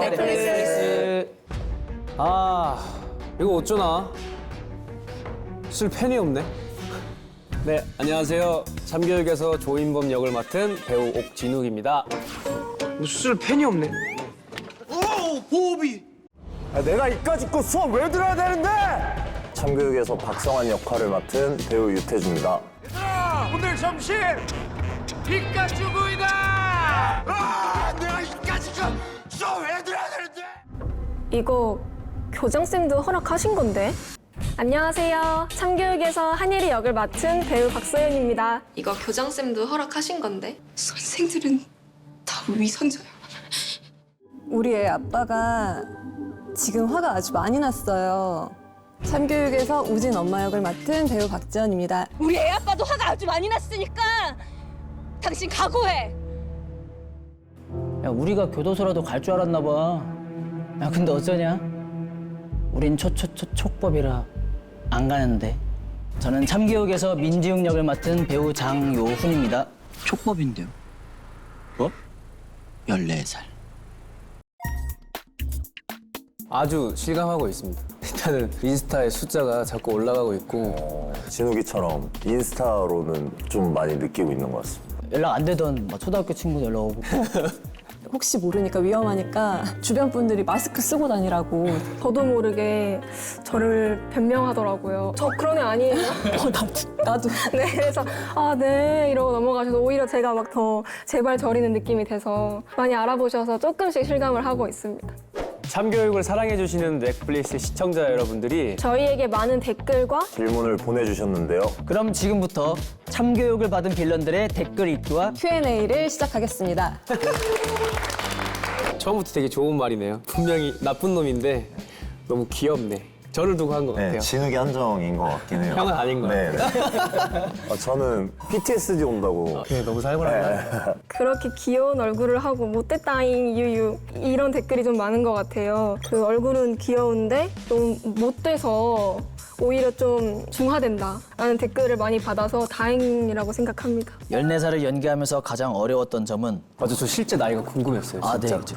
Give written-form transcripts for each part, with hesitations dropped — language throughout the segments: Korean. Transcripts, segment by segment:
넷플릭스. 아, 이거 어쩌나? 쓸 펜이 없네. 네, 안녕하세요. 참교육에서 조인범 역을 맡은 배우 옥진욱입니다. 쓸 펜이 없네. 오, 보호비. 내가 이까짓 거 수업 왜 들어야 되는데? 참교육에서 박성환 역할을 맡은 배우 유태주입니다. 얘들아, 오늘 점심 피카츄 구이다. 아, 내가 이까짓 거 수업 왜 들어야 되는데? 이거 교장쌤도 허락하신 건데? 안녕하세요. 참교육에서 한예리 역을 맡은 배우 박소연입니다. 이거 교장쌤도 허락하신 건데? 선생들은 다 위선자야. 우리 애 아빠가 지금 화가 아주 많이 났어요. 참교육에서 우진 엄마 역을 맡은 배우 박지연입니다. 우리 애 아빠도 화가 아주 많이 났으니까 당신 각오해. 야, 우리가 교도소라도 갈 줄 알았나 봐. 야, 근데 어쩌냐? 우린 촉법이라 안 가는데. 저는 참교육에서 민지웅 역을 맡은 배우 장요훈입니다. 촉법인데요. 뭐? 14살. 아주 실감하고 있습니다. 일단은 인스타에 숫자가 자꾸 올라가고 있고 진욱이처럼 인스타로는 좀 많이 느끼고 있는 것 같습니다. 연락 안 되던 막 초등학교 친구 연락 오고. 혹시 모르니까 위험하니까 주변 분들이 마스크 쓰고 다니라고. 저도 모르게 저를 변명하더라고요. 저 그런 애 아니에요. 나도. 네, 그래서 아, 네 이러고 넘어가셔서 오히려 제가 막 더 제발 저리는 느낌이 돼서 많이 알아보셔서 조금씩 실감을 하고 있습니다. 참교육을 사랑해주시는 넷플릭스 시청자 여러분들이 저희에게 많은 댓글과 질문을 보내주셨는데요. 그럼 지금부터 참교육을 받은 빌런들의 댓글 읽기와 Q&A를 시작하겠습니다. 처음부터 되게 좋은 말이네요. 분명히 나쁜 놈인데 너무 귀엽네. 저를 두고 한 것 네, 같아요. 진욱이 한정인 것 같긴 해요. 형은 아닌 것 네, 네. 저는 PTSD 온다고. 그게 너무 살벌하네. 그렇게 귀여운 얼굴을 하고 못됐다잉 유유 이런 댓글이 좀 많은 것 같아요. 그 얼굴은 귀여운데 너무 못돼서 오히려 좀 중화된다라는 댓글을 많이 받아서 다행이라고 생각합니다. 14살을 연기하면서 가장 어려웠던 점은 맞아, 저 실제 나이가 궁금했어요. 아, 네. 진짜.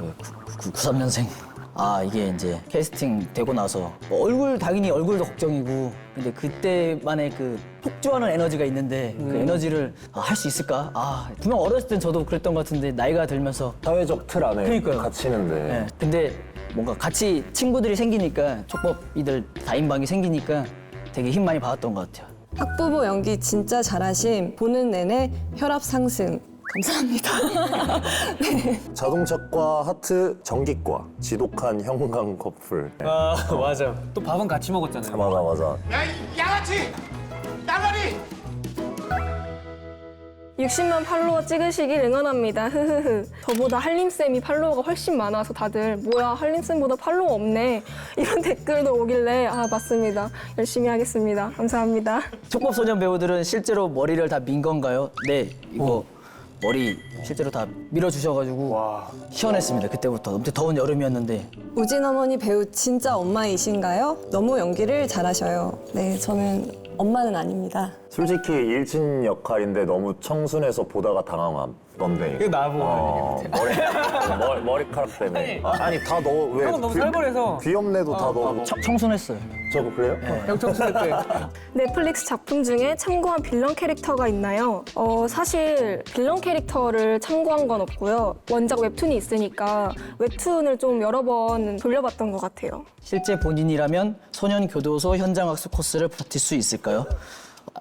93년생. 아, 이게 이제 캐스팅 되고 나서 당연히 얼굴도 걱정이고, 근데 그때만의 그 폭주하는 에너지가 있는데 그 에너지를 할 수 있을까? 아, 분명 어렸을 땐 저도 그랬던 것 같은데 나이가 들면서 사회적 틀 안에 그러니까요. 갇히는데. 네. 근데 뭔가 같이 친구들이 생기니까 촉법이들 다인방이 생기니까 되게 힘 많이 받았던 것 같아요. 학부모 연기 진짜 잘하심. 보는 내내 혈압 상승. 감사합니다. 자동차과 하트, 전기과, 지독한 형광 커플. 네. 아, 맞아. 또 밥은 같이 먹었잖아요. 맞아. 야, 이 양아치, 나가리. 60만 팔로워 찍으시길 응원합니다. 흐흐흐. 저보다 한림쌤이 팔로워가 훨씬 많아서 다들 뭐야 한림쌤보다 팔로워 없네 이런 댓글도 오길래 아 맞습니다. 열심히 하겠습니다. 감사합니다. 촉법소년 배우들은 실제로 머리를 다 민 건가요? 네, 이거 머리 실제로 다 밀어주셔가지고 시원했습니다. 그때부터. 엄청 더운 여름이었는데. 우진 어머니 배우 진짜 엄마이신가요? 너무 연기를 잘하셔요. 네, 저는 엄마는 아닙니다. 솔직히 일진 역할인데 너무 청순해서 보다가 당황함. 넌데. 그게 나보고 머리카락 때문에. 아니 다 너 왜? 형은 너무 살벌해서. 귀엽네도 다 너. 청순했어요. 저거 그래요? 형 청소할 때. 넷플릭스 작품 중에 참고한 빌런 캐릭터가 있나요? 사실 빌런 캐릭터를 참고한 건 없고요. 원작 웹툰이 있으니까 웹툰을 좀 여러 번 돌려봤던 것 같아요. 실제 본인이라면 소년 교도소 현장 학습 코스를 버틸 수 있을까요?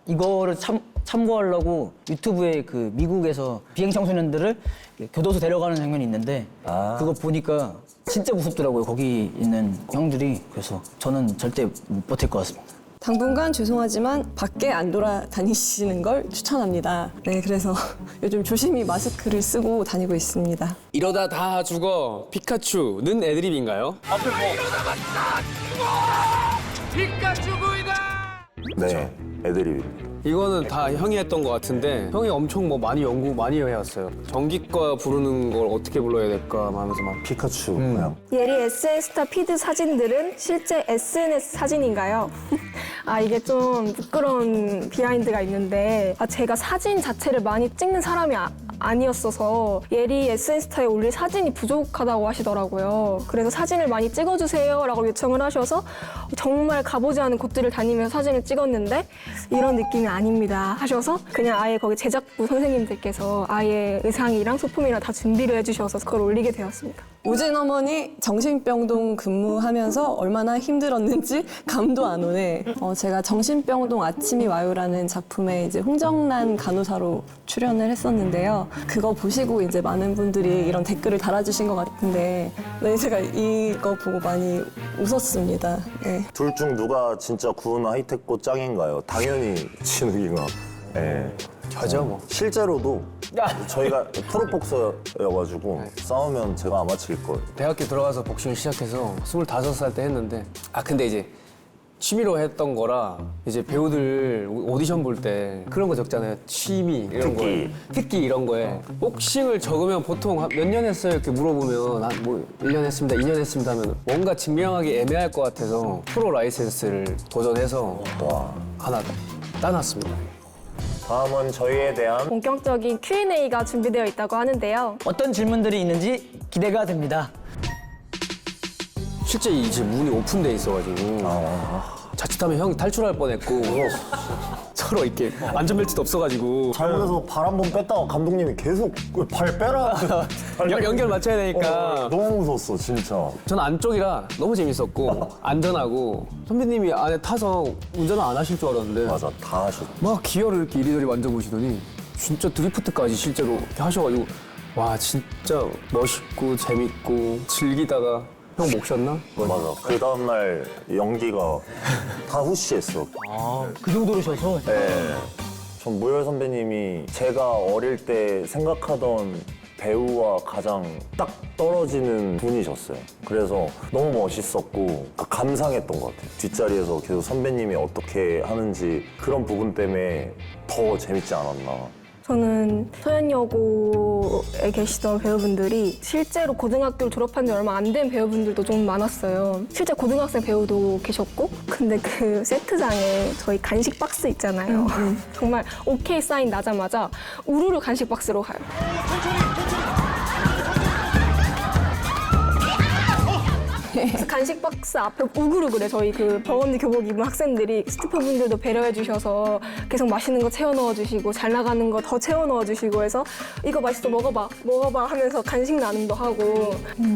이거를 참고하려고 유튜브에 그 미국에서 비행 청소년들을 교도소 데려가는 장면이 있는데 그거 보니까 진짜 무섭더라고요. 거기 있는 형들이. 그래서 저는 절대 못 버틸 것 같습니다. 당분간 죄송하지만 밖에 안 돌아다니시는 걸 추천합니다. 네, 그래서 요즘 조심히 마스크를 쓰고 다니고 있습니다. 이러다 다 죽어. 피카츄는 애드립인가요? 피카츄 구이다. 네, 애드립입니다. 이거는 다 형이 했던 것 같은데 형이 엄청 뭐 많이 연구 많이 해왔어요. 전기과 부르는 걸 어떻게 불러야 될까 하면서 막 피카츄 그냥. 예리 SNS타 피드 사진들은 실제 SNS 사진인가요? 아 이게 좀 부끄러운 비하인드가 있는데 제가 사진 자체를 많이 찍는 사람이 아니었어서 예리 SNS타에 올릴 사진이 부족하다고 하시더라고요. 그래서 사진을 많이 찍어주세요 라고 요청을 하셔서 정말 가보지 않은 곳들을 다니면서 사진을 찍었는데 이런 느낌이 아닙니다 하셔서 그냥 아예 거기 제작부 선생님들께서 아예 의상이랑 소품이랑 다 준비를 해주셔서 그걸 올리게 되었습니다. 우진 어머니 정신병동 근무하면서 얼마나 힘들었는지 감도 안 오네. 제가 정신병동 아침이 와요라는 작품에 이제 홍정란 간호사로 출연을 했었는데요. 그거 보시고 이제 많은 분들이 이런 댓글을 달아주신 것 같은데, 네, 제가 이거 보고 많이 웃었습니다. 네. 둘 중 누가 진짜 구은 하이테크 짱인가요? 당연히 진욱이가. 예. 저죠 뭐. 실제로도 저희가 프로복서여가지고 싸우면 제가 아마 질 거예요. 대학교 들어가서 복싱을 시작해서 25살 때 했는데 근데 이제 취미로 했던 거라 이제 배우들 오디션 볼 때 그런 거 적잖아요. 취미 이런 거에 특기 이런 거에 복싱을 적으면 보통 몇 년 했어요 이렇게 물어보면 뭐 1년 했습니다, 2년 했습니다 하면 뭔가 증명하기 애매할 것 같아서 프로 라이센스를 도전해서 하나 따놨습니다. 다음은 저희에 대한 본격적인 Q&A가 준비되어 있다고 하는데요. 어떤 질문들이 있는지 기대가 됩니다. 실제 이제 문이 오픈돼 있어가지고 자칫하면 형이 탈출할 뻔했고 서로 이렇게 안전벨트도 없어가지고 잘못해서 발 한 번 뺐다가 감독님이 계속 발 빼라. 연결 맞춰야 되니까 너무 무서웠어 진짜. 저는 안쪽이라 너무 재밌었고 안전하고 선배님이 안에 타서 운전을 안 하실 줄 알았는데 맞아 다 하셨. 막 기어를 이렇게 이리저리 만져보시더니 진짜 드리프트까지 실제로 이렇게 하셔가지고 와 진짜 멋있고 재밌고 즐기다가 형 목 쉬었나? 맞아. 그 다음날 연기가 다 후시했어. 그 정도로 셔서 네. 전 무열 선배님이 제가 어릴 때 생각하던 배우와 가장 딱 떨어지는 분이셨어요. 그래서 너무 멋있었고 감상했던 것 같아요. 뒷자리에서 계속 선배님이 어떻게 하는지 그런 부분 때문에 더 재밌지 않았나. 저는 소연여고에 계시던 배우분들이 실제로 고등학교를 졸업한 지 얼마 안 된 배우분들도 좀 많았어요. 실제 고등학생 배우도 계셨고 근데 그 세트장에 저희 간식 박스 있잖아요. 정말 오케이 사인 나자마자 우르르 간식 박스로 가요. 그래서 간식 박스 앞에 우글우글해. 저희 그 버건디 교복 입은 학생들이 스태프분들도 배려해 주셔서 계속 맛있는 거 채워 넣어 주시고 잘 나가는 거 더 채워 넣어 주시고 해서 이거 맛있어 먹어봐 하면서 간식 나눔도 하고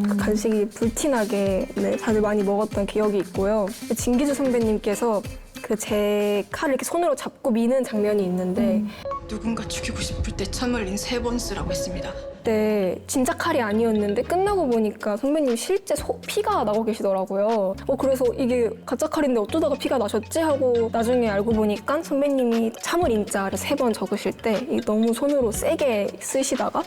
그 간식이 불티나게 네, 다들 많이 먹었던 기억이 있고요. 진기주 선배님께서 그 제 칼을 이렇게 손으로 잡고 미는 장면이 있는데 누군가 죽이고 싶을 때 참을린 3번 쓰라고 했습니다. 그때 진짜 칼이 아니었는데 끝나고 보니까 선배님 실제 피가 나고 계시더라고요. 그래서 이게 가짜 칼인데 어쩌다가 피가 나셨지 하고 나중에 알고 보니까 선배님이 참을 인자를 3번 적으실 때 너무 손으로 세게 쓰시다가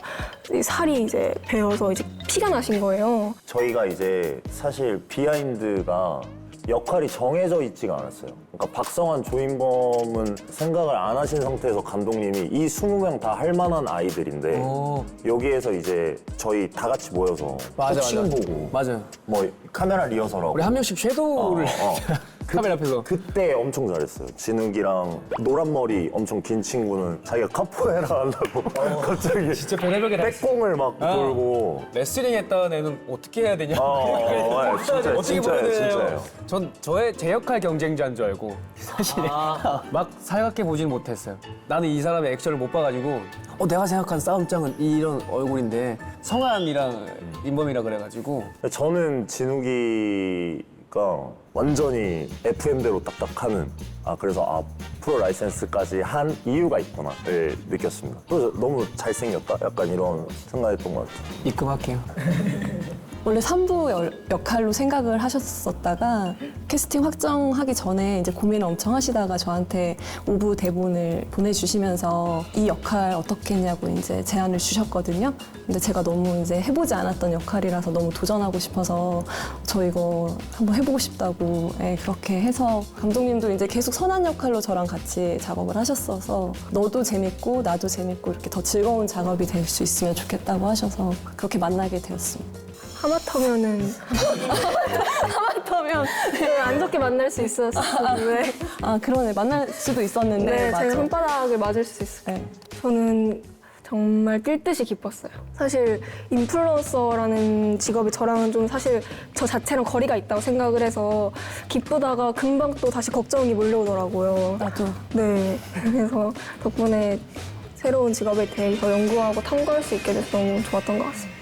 이 살이 이제 베어서 이제 피가 나신 거예요. 저희가 이제 사실 비하인드가 역할이 정해져 있지가 않았어요. 그러니까 박성환, 조인범은 생각을 안 하신 상태에서 감독님이 이 20명 다 할 만한 아이들인데 여기에서 이제 저희 다 같이 모여서 코칭 보고 맞아요. 뭐 카메라 리허설하고 우리 한 명씩 섀도우를 카메라 앞에서 그때 엄청 잘했어요. 진욱이랑 노란 머리 엄청 긴 친구는 자기가 카포에라 한다고 갑자기 진짜 별의별 게 다 있어. 빼꽁을 막 돌고 레슬링 했던 애는 어떻게 해야 되냐? 진짜, 어떻게 보여야 되나요? 진짜예요. 전 제 역할 경쟁자인 줄 알고 사실 막 살갑게 보지는 못했어요. 나는 이 사람의 액션을 못 봐가지고 내가 생각한 싸움장은 이런 얼굴인데 성환이랑 임범이라 그래가지고 저는 진욱이가 완전히 FM대로 딱딱하는 그래서 프로 라이센스까지 한 이유가 있구나를 느꼈습니다. 그래서 너무 잘생겼다 약간 이런 생각했던 것 같아요. 입금할게요. 원래 3부 역할로 생각을 하셨었다가 캐스팅 확정하기 전에 이제 고민을 엄청 하시다가 저한테 5부 대본을 보내주시면서 이 역할 어떻게 했냐고 이제 제안을 주셨거든요. 근데 제가 너무 이제 해보지 않았던 역할이라서 너무 도전하고 싶어서 저 이거 한번 해보고 싶다고 그렇게 해서 감독님도 이제 계속 선한 역할로 저랑 같이 작업을 하셨어서 너도 재밌고 나도 재밌고 이렇게 더 즐거운 작업이 될 수 있으면 좋겠다고 하셔서 그렇게 만나게 되었습니다. 하마터면 안 좋게 만날 수 있었을 텐데. 그러네. 만날 수도 있었는데. 네, 맞아. 제 손바닥을 맞을 수 있어요. 네. 저는 정말 뛸 듯이 기뻤어요. 사실 인플루언서라는 직업이 저랑은 좀 사실 저 자체랑 거리가 있다고 생각을 해서 기쁘다가 금방 또 다시 걱정이 몰려오더라고요. 나도. 네. 그래서 덕분에 새로운 직업에 대해 더 연구하고 탐구할 수 있게 돼서 너무 좋았던 것 같습니다.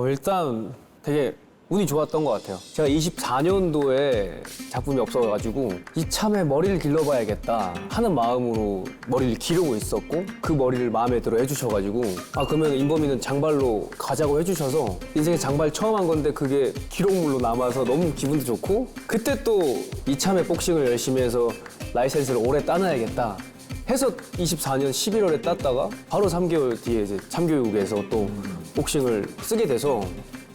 일단 되게 운이 좋았던 것 같아요. 제가 24년도에 작품이 없어가지고 이참에 머리를 길러봐야겠다 하는 마음으로 머리를 기르고 있었고 그 머리를 마음에 들어 해주셔가지고 그러면 인범이는 장발로 가자고 해주셔서 인생에 장발 처음 한 건데 그게 기록물로 남아서 너무 기분도 좋고 그때 또 이참에 복싱을 열심히 해서 라이센스를 오래 따놔야겠다 해서 24년 11월에 땄다가 바로 3개월 뒤에 이제 참교육에서 또 복싱을 쓰게 돼서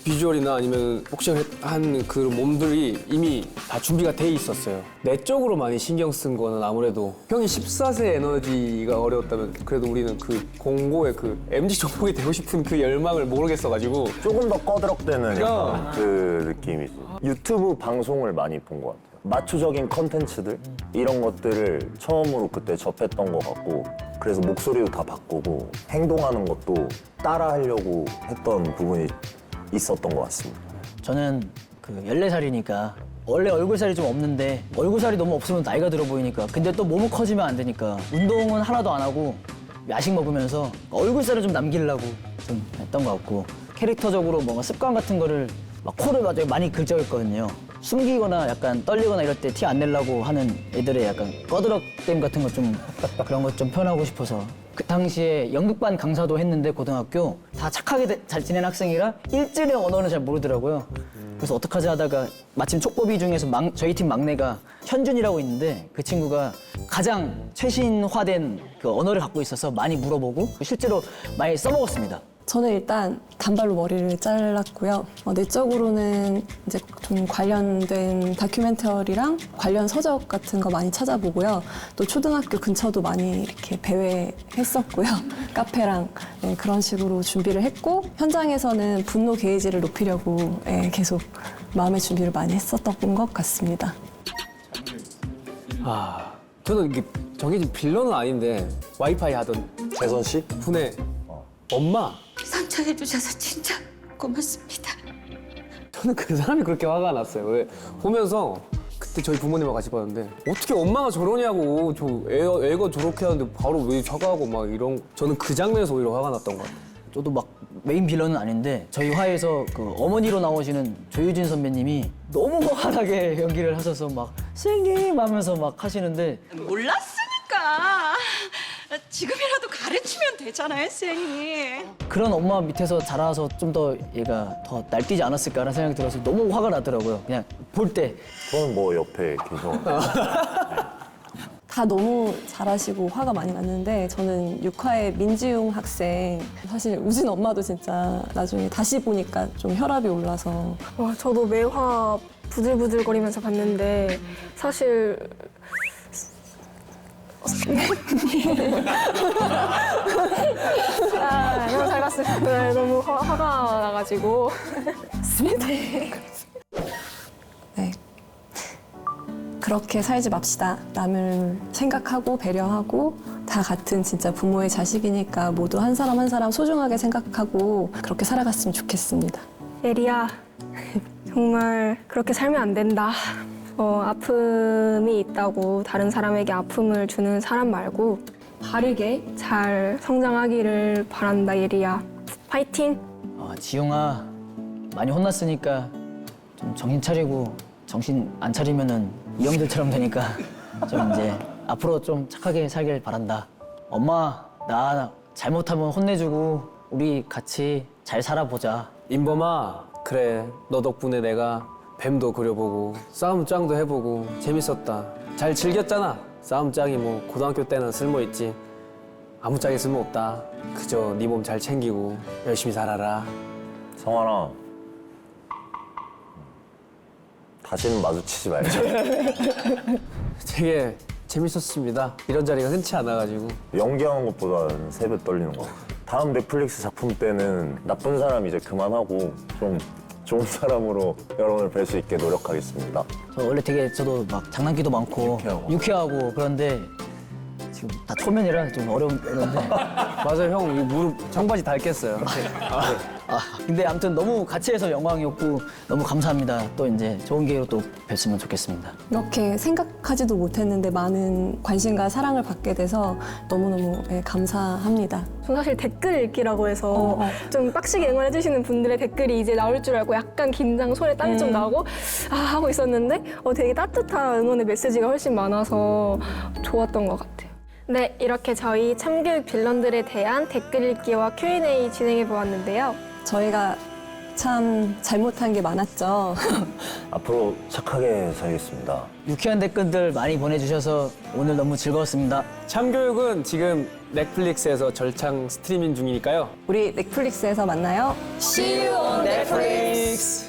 비주얼이나 아니면 복싱을 한 그 몸들이 이미 다 준비가 돼 있었어요. 내적으로 많이 신경 쓴 거는 아무래도 형이 14세 에너지가 어려웠다면 그래도 우리는 그 공고의 그 MG 종목이 되고 싶은 그 열망을 모르겠어가지고 조금 더 꺼드럭대는 약간 그 느낌이지. 유튜브 방송을 많이 본 것 같아요. 마초적인 컨텐츠들 이런 것들을 처음으로 그때 접했던 것 같고 그래서 목소리도 다 바꾸고 행동하는 것도 따라하려고 했던 부분이 있었던 것 같습니다. 저는 그 14살이니까 원래 얼굴살이 좀 없는데 얼굴살이 너무 없으면 나이가 들어 보이니까 근데 또 몸은 커지면 안 되니까 운동은 하나도 안 하고 야식 먹으면서 얼굴살을 좀 남기려고 좀 했던 것 같고 캐릭터적으로 뭔가 습관 같은 거를 막 코를 많이 긁적였거든요. 숨기거나 약간 떨리거나 이럴 때 티 안 내려고 하는 애들의 약간 꺼드럭댐 같은 거 좀 그런 것 좀 표현하고 싶어서 그 당시에 연극반 강사도 했는데 고등학교 다 착하게 잘 지낸 학생이라 일진의 언어는 잘 모르더라고요. 그래서 어떡하지 하다가 마침 촉법이 중에서 저희 팀 막내가 현준이라고 있는데 그 친구가 가장 최신화된 그 언어를 갖고 있어서 많이 물어보고 실제로 많이 써먹었습니다. 저는 일단 단발로 머리를 잘랐고요. 내적으로는 이제 좀 관련된 다큐멘터리랑 관련 서적 같은 거 많이 찾아보고요. 또 초등학교 근처도 많이 이렇게 배회했었고요. 카페랑 그런 식으로 준비를 했고 현장에서는 분노 게이지를 높이려고 계속 마음의 준비를 많이 했었던 것 같습니다. 저는 이게 정해진 빌런은 아닌데 와이파이 하던 재선 씨? 분의 엄마 상처해 주셔서 진짜 고맙습니다. 저는 그 사람이 그렇게 화가 났어요. 왜 보면서 그때 저희 부모님하고 같이 봤는데 어떻게 엄마가 저러냐고 애가 저렇게 하는데 바로 왜 사과하고 막 이런 저는 그 장면에서 오히려 화가 났던 것 같아요. 저도 막 메인 빌런은 아닌데 저희 화에서 그 어머니로 나오시는 조유진 선배님이 너무 화나게 연기를 하셔서 막 선생님 하면서 막 하시는데 몰랐으니까 지금이라도 가르치면 되잖아요, 선생님. 그런 엄마 밑에서 자라서 좀 더 얘가 더 날뛰지 않았을까라는 생각이 들어서 너무 화가 나더라고요. 그냥 볼 때. 저는 뭐 옆에 계셔. 다 너무 잘하시고 화가 많이 났는데 저는 6화의 민지웅 학생 사실 우진 엄마도 진짜 나중에 다시 보니까 좀 혈압이 올라서 저도 매화 부들부들거리면서 봤는데 사실 너무 잘 봤어요. 네, 너무 화가 나가지고. 네. 그렇게 살지 맙시다. 남을 생각하고 배려하고 다 같은 진짜 부모의 자식이니까 모두 한 사람 한 사람 소중하게 생각하고 그렇게 살아갔으면 좋겠습니다. 예리야, 정말 그렇게 살면 안 된다. 아픔이 있다고 다른 사람에게 아픔을 주는 사람 말고 바르게 잘 성장하기를 바란다, 예리야. 파이팅! 지용아 많이 혼났으니까 좀 정신 차리고 정신 안 차리면은 이 형들처럼 되니까 좀 이제 앞으로 좀 착하게 살길 바란다. 엄마 나 잘못하면 혼내주고 우리 같이 잘 살아보자. 인범아 그래 너 덕분에 내가 뱀도 그려보고 싸움 짱도 해보고 재밌었다. 잘 즐겼잖아. 싸움 짱이 뭐 고등학교 때는 쓸모있지. 아무 짱이 쓸모없다. 그저 네 몸 잘 챙기고 열심히 살아라. 성환아, 다시는 마주치지 말자. 되게 재밌었습니다. 이런 자리가 흔치 않아가지고. 연기하는 것보다는 3배 떨리는 것 같아. 다음 넷플릭스 작품 때는 나쁜 사람 이제 그만하고 좀 좋은 사람으로 여러분을 뵐 수 있게 노력하겠습니다. 저 원래 되게 저도 막 장난기도 많고 유쾌하고 그런데 지금 다 초면이라 좀 어려운데. 맞아요, 형. 이 무릎 청바지 닳겠어요. 근데 아무튼 너무 같이 해서 영광이었고 너무 감사합니다. 또 이제 좋은 기회로 또 뵀으면 좋겠습니다. 이렇게 생각하지도 못했는데 많은 관심과 사랑을 받게 돼서 너무너무 예, 감사합니다. 전 사실 댓글 읽기라고 해서 좀 빡시게 응원해주시는 분들의 댓글이 이제 나올 줄 알고 약간 긴장, 손에 땀이 좀 나고 하고 있었는데 되게 따뜻한 응원의 메시지가 훨씬 많아서 좋았던 것 같아요. 네, 이렇게 저희 참교육 빌런들에 대한 댓글 읽기와 Q&A 진행해 보았는데요. 저희가 참 잘못한 게 많았죠. 앞으로 착하게 살겠습니다. 유쾌한 댓글들 많이 보내주셔서 오늘 너무 즐거웠습니다. 참교육은 지금 넷플릭스에서 절창 스트리밍 중이니까요. 우리 넷플릭스에서 만나요. See you on Netflix.